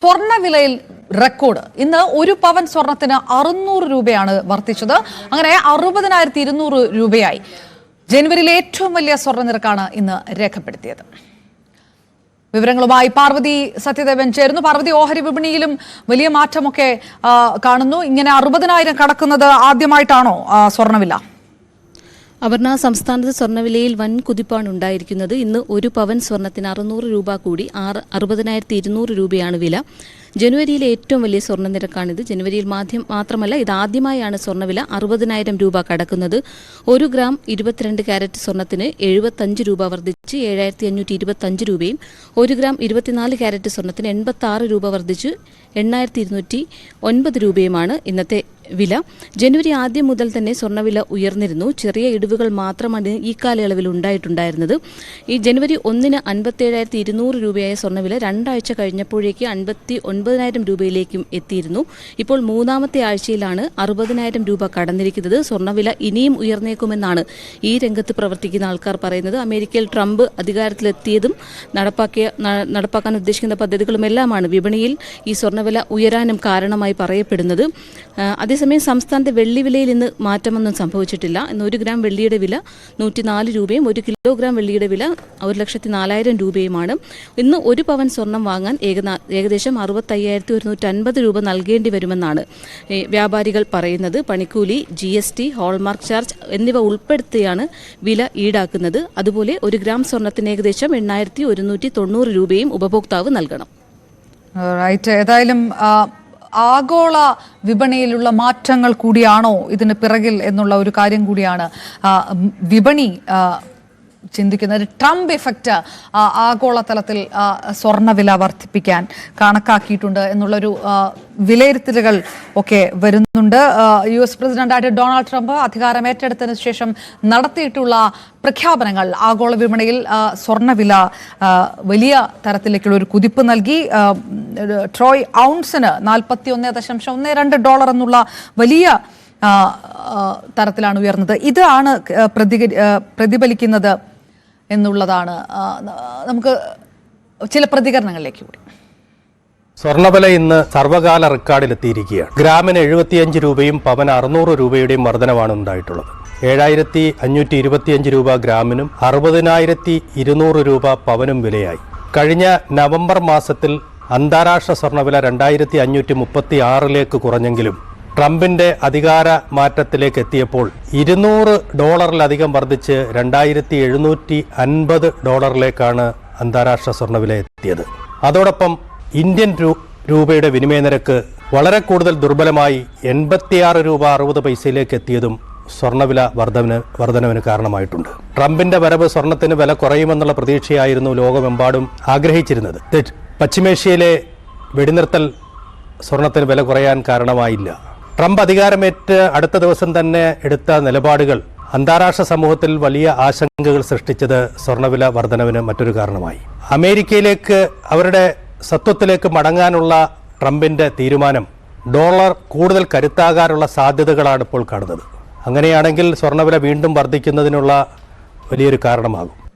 സ്വർണ്ണവിലയിൽ റെക്കോർഡ് ഇന്ന് ഒരു പവൻ സ്വർണത്തിന് 600 രൂപയാണ് വർദ്ധിച്ചത്. അങ്ങനെ 60,200 രൂപയായി. ജനുവരിയിലെ ഏറ്റവും വലിയ സ്വർണ്ണ നിരക്കാണ് ഇന്ന് രേഖപ്പെടുത്തിയത്. വിവരങ്ങളുമായി പാർവതി സത്യദേവൻ ചേരുന്നു. പാർവതി, ഓഹരി വിപണിയിലും വലിയ മാറ്റമൊക്കെ കാണുന്നു. ഇങ്ങനെ 60,000 കടക്കുന്നത് ആദ്യമായിട്ടാണോ സ്വർണ്ണവില? അപർണ, സംസ്ഥാനത്ത് സ്വർണ്ണവിലയിൽ വൻ കുതിപ്പാണ് ഉണ്ടായിരിക്കുന്നത്. ഇന്ന് ഒരു പവൻ സ്വർണത്തിന് 600 രൂപ കൂടി 60,200 രൂപയാണ് വില. ജനുവരിയിലെ ഏറ്റവും വലിയ സ്വർണ്ണ നിരക്കാണിത്. ജനുവരിയിൽ മാത്രമല്ല, ഇതാദ്യമായാണ് സ്വർണ്ണവില 60,000 രൂപ കടക്കുന്നത്. 1 ഗ്രാം 22 കാരറ്റ് സ്വർണത്തിന് 75 രൂപ വർദ്ധിച്ച് 7,525 രൂപയും 1 ഗ്രാം 24 കാരറ്റ് സ്വർണത്തിന് 86 രൂപ വർദ്ധിച്ച് 8,209 രൂപയുമാണ് ഇന്നത്തെ വില. ജനുവരി ആദ്യം മുതൽ തന്നെ സ്വർണ്ണവില ഉയർന്നിരുന്നു. ചെറിയ ഇടിവുകൾ മാത്രമാണ് ഈ കാലയളവിൽ ഉണ്ടായിട്ടുണ്ടായിരുന്നത്. ഈ ജനുവരി 1-ന് 57,200 രൂപയായ സ്വർണ്ണവില 2 ആഴ്ച കഴിഞ്ഞപ്പോഴേക്ക് 59,000 രൂപയിലേക്കും എത്തിയിരുന്നു. ഇപ്പോൾ മൂന്നാമത്തെ ആഴ്ചയിലാണ് 60,000 രൂപ കടന്നിരിക്കുന്നത്. സ്വർണ്ണവില ഇനിയും ഉയർന്നേക്കുമെന്നാണ് ഈ രംഗത്ത് പ്രവർത്തിക്കുന്ന ആൾക്കാർ പറയുന്നത്. അമേരിക്കയിൽ ട്രംപ് അധികാരത്തിലെത്തിയതും നടപ്പാക്കാൻ ഉദ്ദേശിക്കുന്ന പദ്ധതികളുമെല്ലാമാണ് വിപണിയിൽ ഈ സ്വർണ്ണവില ഉയരാനും കാരണമായി പറയപ്പെടുന്നത്. അതേസമയം സംസ്ഥാനത്തെ വെള്ളി വിലയിൽ ഇന്ന് മാറ്റമൊന്നും സംഭവിച്ചിട്ടില്ല. ഇന്ന് 1 ഗ്രാം വെള്ളിയുടെ വില 104 രൂപയും 1 കിലോഗ്രാം വെള്ളിയുടെ വില 1,04,000 രൂപയുമാണ്. ഇന്ന് 1 പവൻ സ്വർണം വാങ്ങാൻ ഏകദേശം 65,150 രൂപ നൽകേണ്ടി വരുമെന്നാണ് വ്യാപാരികൾ പറയുന്നത്. പണിക്കൂലി, GST, ഹോൾമാർക്ക് ചാർജ് എന്നിവ ഉൾപ്പെടുത്തിയാണ് വില ഈടാക്കുന്നത്. അതുപോലെ 1 ഗ്രാം സ്വർണത്തിന് ഏകദേശം 8,190 രൂപയും ഉപഭോക്താവ് നൽകണം. ഏതായാലും ആഗോള വിപണിയിലുള്ള മാറ്റങ്ങൾ കൂടിയാണോ ഇതിന് പിറകിൽ എന്നുള്ള ഒരു കാര്യം കൂടിയാണ് വിപണി ചിന്തിക്കുന്നത്. ട്രംപ് എഫക്റ്റ് ആഗോളതലത്തിൽ സ്വർണ്ണവില വർദ്ധിപ്പിക്കാൻ കണക്കാക്കിയിട്ടുണ്ട് എന്നുള്ളൊരു വിലയിരുത്തലുകൾ ഒക്കെ വരുന്നുണ്ട്. US പ്രസിഡന്റായിട്ട് ഡൊണാൾഡ് ട്രംപ് അധികാരം ഏറ്റെടുത്തതിന് ശേഷം നടത്തിയിട്ടുള്ള പ്രഖ്യാപനങ്ങൾ ആഗോള വിപണിയിൽ സ്വർണ്ണവില വലിയ തരത്തിലേക്കുള്ള ഒരു കുതിപ്പ് നൽകി. ട്രോയ് ഔൺസിന് $41.12 എന്നുള്ള വലിയ തരത്തിലാണ് ഉയർന്നത്. ഇതാണ് പ്രതിഫലിക്കുന്നത് എന്നുള്ളതാണ്. നമുക്ക് ചില പ്രതികരണങ്ങളിലേക്ക് കൂടി. സ്വർണ്ണവില ഇന്ന് സർവകാല റെക്കോർഡിലെത്തിയിരിക്കുകയാണ്. ഗ്രാമിന് 75 രൂപയും പവന് 600 രൂപയുടെയും വർധനവാണ് ഉണ്ടായിട്ടുള്ളത്. 7,525 രൂപ ഗ്രാമിനും 60,200 രൂപ പവനും വിലയായി. കഴിഞ്ഞ നവംബർ മാസത്തിൽ അന്താരാഷ്ട്ര സ്വർണ്ണവില 2,536 കുറഞ്ഞെങ്കിലും ട്രംപിന്റെ അധികാര മാറ്റത്തിലേക്ക് എത്തിയപ്പോൾ $200 വർദ്ധിച്ച് 2,750 അന്താരാഷ്ട്ര സ്വർണ്ണവില എത്തിയത്. അതോടൊപ്പം ഇന്ത്യൻ രൂപയുടെ വിനിമയ നിരക്ക് വളരെ കൂടുതൽ ദുർബലമായി 86 രൂപ 60 പൈസയിലേക്ക് എത്തിയതും സ്വർണ്ണവില വർധനവിന് കാരണമായിട്ടുണ്ട്. ട്രംപിന്റെ വരവ് സ്വർണത്തിന് വില കുറയുമെന്നുള്ള പ്രതീക്ഷയായിരുന്നു ലോകമെമ്പാടും ആഗ്രഹിച്ചിരുന്നത്. പശ്ചിമേഷ്യയിലെ വെടിനിർത്തൽ സ്വർണത്തിന് വില കുറയാൻ കാരണമായില്ല. ട്രംപ് അധികാരമേറ്റ് അടുത്ത ദിവസം തന്നെ എടുത്ത നിലപാടുകൾ അന്താരാഷ്ട്ര സമൂഹത്തിൽ വലിയ ആശങ്കകൾ സൃഷ്ടിച്ചത് സ്വർണ്ണവില വർധനവിന് മറ്റൊരു കാരണമായി. അമേരിക്കയിലേക്ക് അവരുടെ സത്വത്തിലേക്ക് മടങ്ങാനുള്ള ട്രംപിന്റെ തീരുമാനം ഡോളർ കൂടുതൽ കരുത്താകാനുള്ള സാധ്യതകളാണ് ഇപ്പോൾ കാണുന്നത്. അങ്ങനെയാണെങ്കിൽ സ്വർണ്ണവില വീണ്ടും വർദ്ധിക്കുന്നതിനുള്ള വലിയൊരു കാരണമാകും.